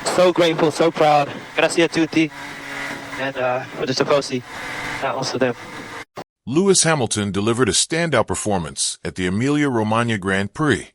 So grateful, so proud. Gracias a tutti. And for the Tifosi, also them. Lewis Hamilton delivered a standout performance at the Emilia-Romagna Grand Prix,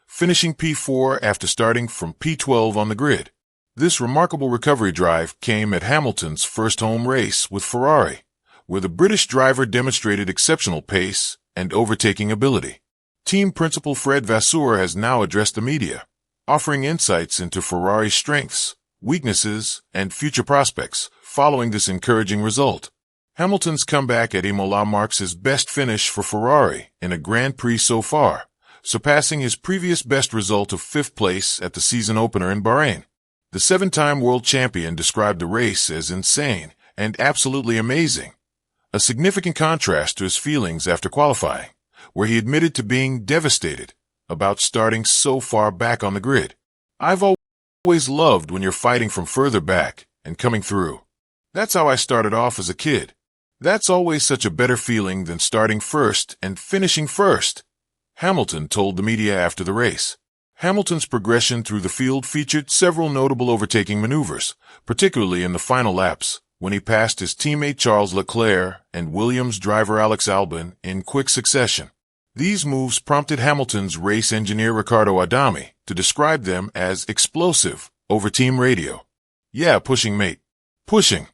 finishing P4 after starting from P12 on the grid. This remarkable recovery drive came at Hamilton's first home race with Ferrari, where the British driver demonstrated exceptional pace and overtaking ability. Team principal Fred Vasseur has now addressed the media, offering insights into Ferrari's strengths, weaknesses, and future prospects following this encouraging result. Hamilton's comeback at Imola marks his best finish for Ferrari in a Grand Prix so far, surpassing his previous best result of 5th place at the season opener in Bahrain. The 7-time world champion described the race as insane and absolutely amazing, a significant contrast to his feelings after qualifying, where he admitted to being devastated about starting so far back on the grid. "I've always loved when you're fighting from further back and coming through. That's how I started off as a kid. That's always such a better feeling than starting first and finishing first," Hamilton told the media after the race. Hamilton's progression through the field featured several notable overtaking maneuvers, particularly in the final laps, when he passed his teammate Charles Leclerc and Williams driver Alex Albon in quick succession. These moves prompted Hamilton's race engineer Riccardo Adami to describe them as explosive over team radio. "Yeah, pushing, mate. Pushing,"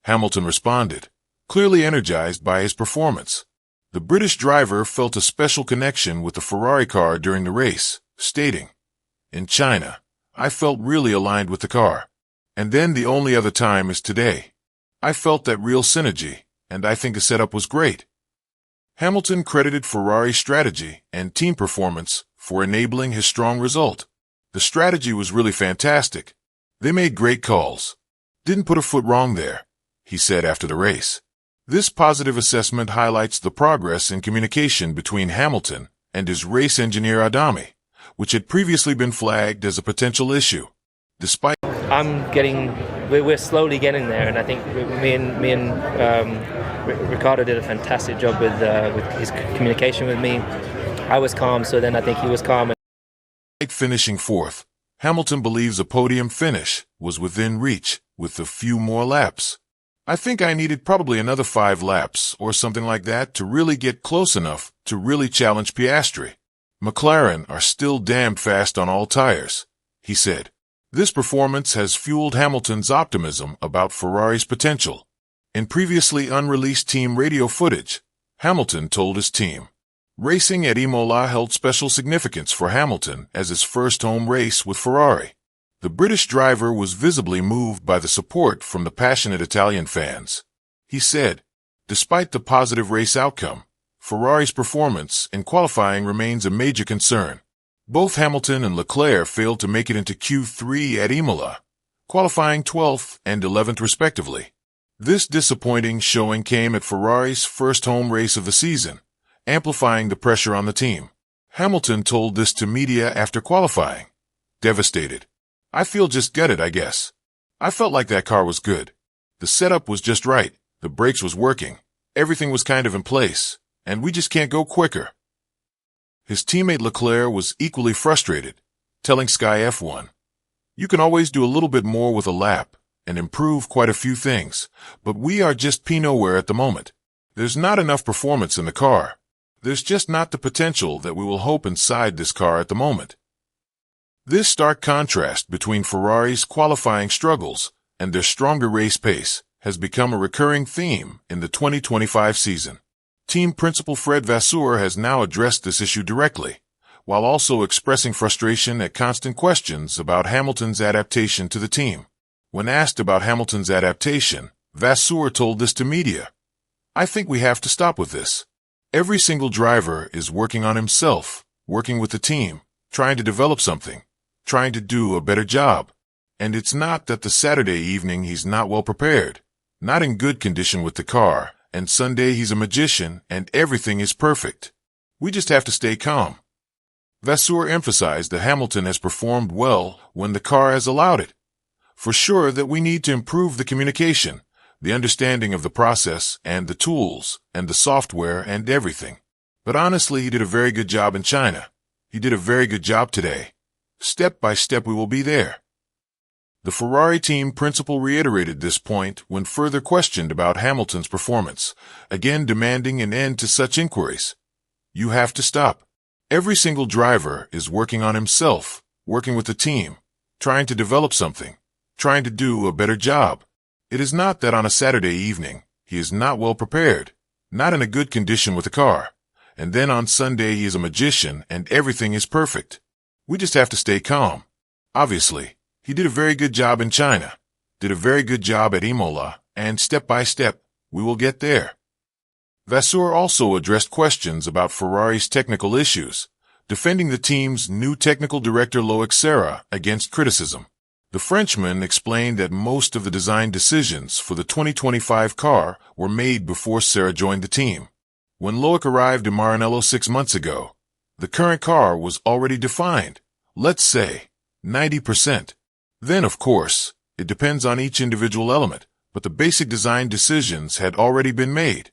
Hamilton responded, clearly energized by his performance. The British driver felt a special connection with the Ferrari car during the race, stating, "In China, I felt really aligned with the car. And then the only other time is today. I felt that real synergy, and I think the setup was great." Hamilton credited Ferrari's strategy and team performance for enabling his strong result. "The strategy was really fantastic. They made great calls. Didn't put a foot wrong there," he said after the race. This positive assessment highlights the progress in communication between Hamilton and his race engineer Adami, which had previously been flagged as a potential issue. Despite We're slowly getting there, and I think me and Ricardo did a fantastic job with his communication with me. I was calm, so then I think he was calm. Finishing 4th, Hamilton believes a podium finish was within reach with a few more laps. "I think I needed probably another 5 laps or something like that to really get close enough to really challenge Piastri. McLaren are still damned fast on all tires," he said. This performance has fueled Hamilton's optimism about Ferrari's potential. In previously unreleased team radio footage, Hamilton told his team, "Racing at Imola held special significance for Hamilton as his first home race with Ferrari." The British driver was visibly moved by the support from the passionate Italian fans. He said, "Despite the positive race outcome, Ferrari's performance in qualifying remains a major concern. Both Hamilton and Leclerc failed to make it into Q3 at Imola, qualifying 12th and 11th respectively. This disappointing showing came at Ferrari's first home race of the season, amplifying the pressure on the team." Hamilton told this to media after qualifying, "Devastated. I feel just gutted, I guess. I felt like that car was good. The setup was just right, the brakes was working, everything was kind of in place, and we just can't go quicker." His teammate Leclerc was equally frustrated, telling Sky F1, "You can always do a little bit more with a lap and improve quite a few things, but we are just nowhere at the moment. There's not enough performance in the car. There's just not the potential that we will hope inside this car at the moment." This stark contrast between Ferrari's qualifying struggles and their stronger race pace has become a recurring theme in the 2025 season. Team principal Fred Vasseur has now addressed this issue directly, while also expressing frustration at constant questions about Hamilton's adaptation to the team. When asked about Hamilton's adaptation, Vasseur told this to media, "I think we have to stop with this. Every single driver is working on himself, working with the team, trying to develop something, trying to do a better job. And it's not that the Saturday evening he's not well prepared, not in good condition with the car, and Sunday he's a magician and everything is perfect. We just have to stay calm." Vasseur emphasized that Hamilton has performed well when the car has allowed it. For sure that we need to improve the communication, the understanding of the process and the tools and the software and everything. But honestly, he did a very good job in China. He did a very good job today. Step by step we will be there. The Ferrari team principal reiterated this point when further questioned about Hamilton's performance, again demanding an end to such inquiries. You have to stop. Every single driver is working on himself, working with the team, trying to develop something, trying to do a better job. It is not that on a Saturday evening, he is not well prepared, not in a good condition with the car, and then on Sunday he is a magician and everything is perfect. We just have to stay calm. Obviously, he did a very good job in China, did a very good job at Imola, and step by step, we will get there. Vasseur also addressed questions about Ferrari's technical issues, defending the team's new technical director Loic Serra against criticism. The Frenchman explained that most of the design decisions for the 2025 car were made before Serra joined the team. When Loic arrived in Maranello 6 months ago, the current car was already defined, let's say, 90%. Then, of course, it depends on each individual element, but the basic design decisions had already been made.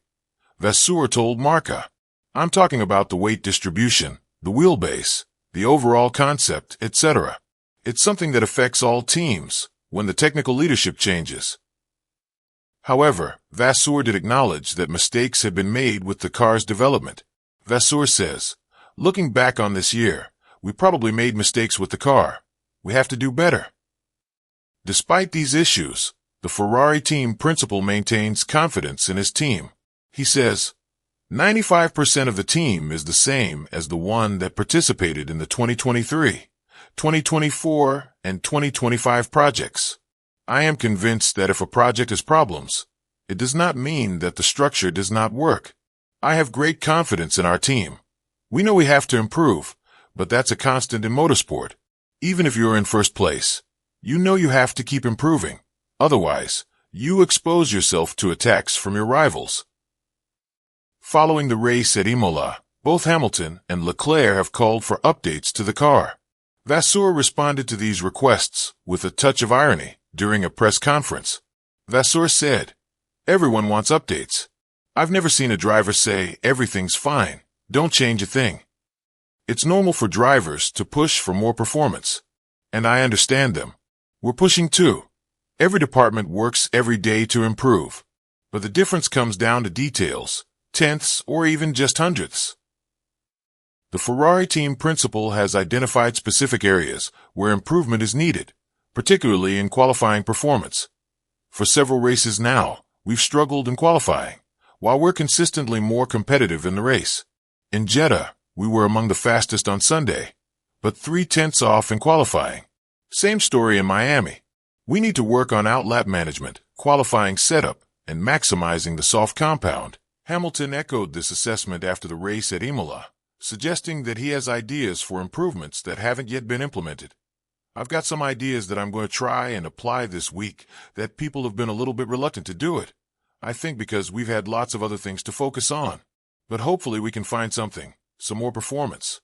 Vasseur told Marca, I'm talking about the weight distribution, the wheelbase, the overall concept, etc. It's something that affects all teams when the technical leadership changes. However, Vasseur did acknowledge that mistakes had been made with the car's development. Vasseur says, looking back on this year, we probably made mistakes with the car. We have to do better. Despite these issues, the Ferrari team principal maintains confidence in his team. He says, 95% of the team is the same as the one that participated in the 2023, 2024, and 2025 projects. I am convinced that if a project has problems, it does not mean that the structure does not work. I have great confidence in our team. We know we have to improve, but that's a constant in motorsport. Even if you're in first place, you know you have to keep improving. Otherwise, you expose yourself to attacks from your rivals. Following the race at Imola, both Hamilton and Leclerc have called for updates to the car. Vasseur responded to these requests with a touch of irony during a press conference. Vasseur said, everyone wants updates. I've never seen a driver say, everything's fine, don't change a thing. It's normal for drivers to push for more performance, and I understand them. We're pushing too. Every department works every day to improve, but the difference comes down to details, tenths or even just hundredths. The Ferrari team principal has identified specific areas where improvement is needed, particularly in qualifying performance. For several races now, we've struggled in qualifying, while we're consistently more competitive in the race. In Jeddah, we were among the fastest on Sunday, but 0.3 off in qualifying. Same story in Miami. We need to work on outlap management, qualifying setup, and maximizing the soft compound. Hamilton echoed this assessment after the race at Imola, suggesting that he has ideas for improvements that haven't yet been implemented. I've got some ideas that I'm going to try and apply this week that people have been a little bit reluctant to do it. I think because we've had lots of other things to focus on. But hopefully we can find something, some more performance.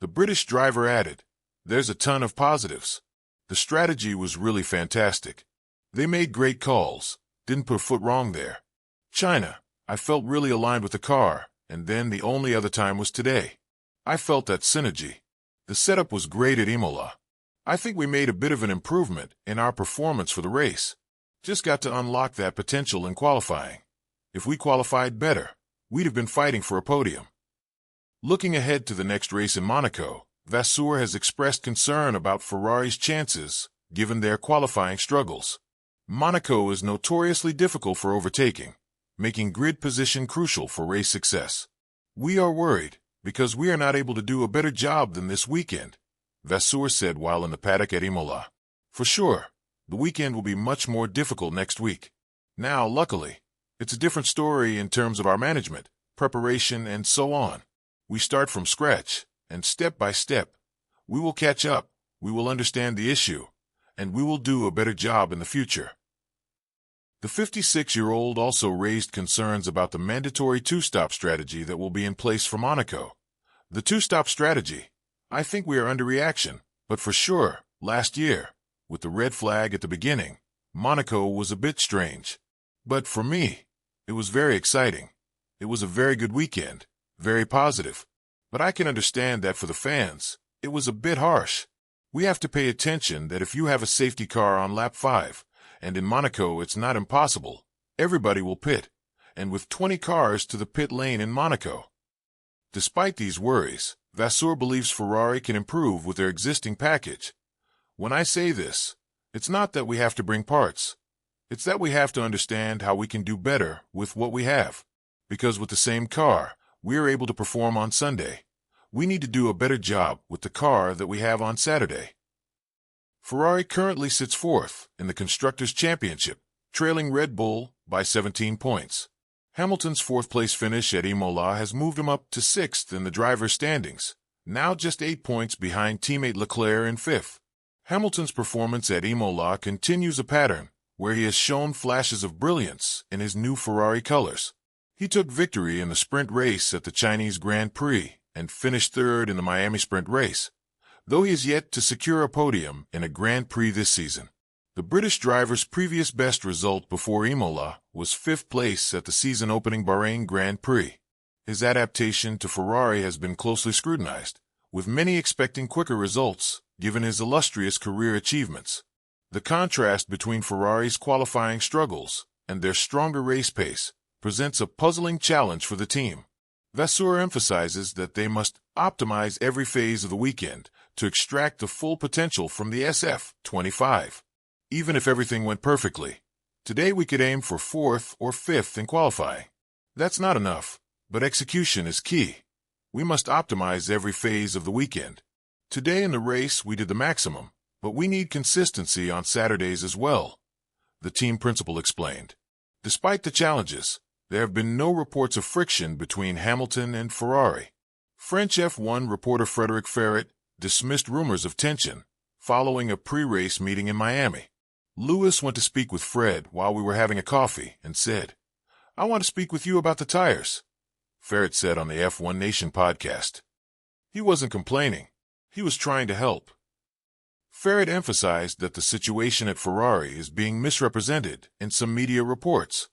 The British driver added, there's a ton of positives. The strategy was really fantastic. They made great calls, didn't put a foot wrong there. China, I felt really aligned with the car, and then the only other time was today. I felt that synergy. The setup was great at Imola. I think we made a bit of an improvement in our performance for the race. Just got to unlock that potential in qualifying. If we qualified better, we'd have been fighting for a podium. Looking ahead to the next race in Monaco, Vasseur has expressed concern about Ferrari's chances, given their qualifying struggles. Monaco is notoriously difficult for overtaking, making grid position crucial for race success. We are worried, because we are not able to do a better job than this weekend, Vasseur said while in the paddock at Imola. For sure, the weekend will be much more difficult next week. Now, luckily, it's a different story in terms of our management, preparation, and so on. We start from scratch, and step by step, we will catch up, we will understand the issue, and we will do a better job in the future. The 56-year-old also raised concerns about the mandatory two-stop strategy that will be in place for Monaco. The two-stop strategy, I think we are under reaction, but for sure, last year, with the red flag at the beginning, Monaco was a bit strange. But for me, it was very exciting. It was a very good weekend, very positive. But I can understand that for the fans, it was a bit harsh. We have to pay attention that if you have a safety car on lap 5, and in Monaco it's not impossible, everybody will pit, and with 20 cars to the pit lane in Monaco. Despite these worries, Vasseur believes Ferrari can improve with their existing package. When I say this, it's not that we have to bring parts. It's that we have to understand how we can do better with what we have. Because with the same car, we are able to perform on Sunday. We need to do a better job with the car that we have on Saturday. Ferrari currently sits 4th in the Constructors' Championship, trailing Red Bull by 17 points. Hamilton's 4th-place finish at Imola has moved him up to 6th in the drivers' standings, now just 8 points behind teammate Leclerc in 5th. Hamilton's performance at Imola continues a pattern where he has shown flashes of brilliance in his new Ferrari colors. He took victory in the sprint race at the Chinese Grand Prix and finished 3rd in the Miami sprint race, though he is yet to secure a podium in a Grand Prix this season. The British driver's previous best result before Imola was 5th place at the season-opening Bahrain Grand Prix. His adaptation to Ferrari has been closely scrutinized, with many expecting quicker results given his illustrious career achievements. The contrast between Ferrari's qualifying struggles and their stronger race pace presents a puzzling challenge for the team. Vasseur emphasizes that they must optimize every phase of the weekend to extract the full potential from the SF25. Even if everything went perfectly, today we could aim for 4th or 5th in qualifying. That's not enough, but execution is key. We must optimize every phase of the weekend. Today in the race we did the maximum, but we need consistency on Saturdays as well, the team principal explained. Despite the challenges, there have been no reports of friction between Hamilton and Ferrari. French F1 reporter Frédéric Ferret dismissed rumors of tension following a pre-race meeting in Miami. Lewis went to speak with Fred while we were having a coffee and said, "I want to speak with you about the tires," Ferret said on the F1 Nation podcast. He wasn't complaining. He was trying to help. Ferret emphasized that the situation at Ferrari is being misrepresented in some media reports.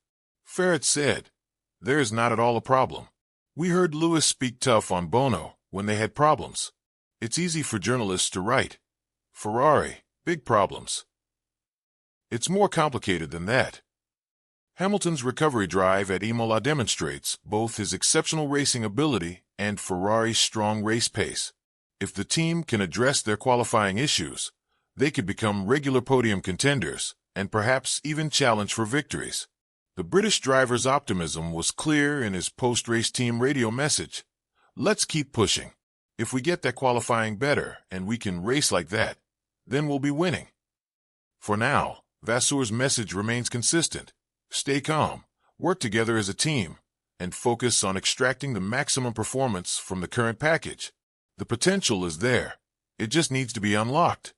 Ferret said, "There is not at all a problem. We heard Lewis speak tough on Bono when they had problems. It's easy for journalists to write. Ferrari, big problems. It's more complicated than that." Hamilton's recovery drive at Imola demonstrates both his exceptional racing ability and Ferrari's strong race pace. If the team can address their qualifying issues, they could become regular podium contenders and perhaps even challenge for victories. The British driver's optimism was clear in his post-race team radio message. "Let's keep pushing. If we get that qualifying better and we can race like that, then we'll be winning." For now, Vasseur's message remains consistent. Stay calm, work together as a team, and focus on extracting the maximum performance from the current package. The potential is there. It just needs to be unlocked.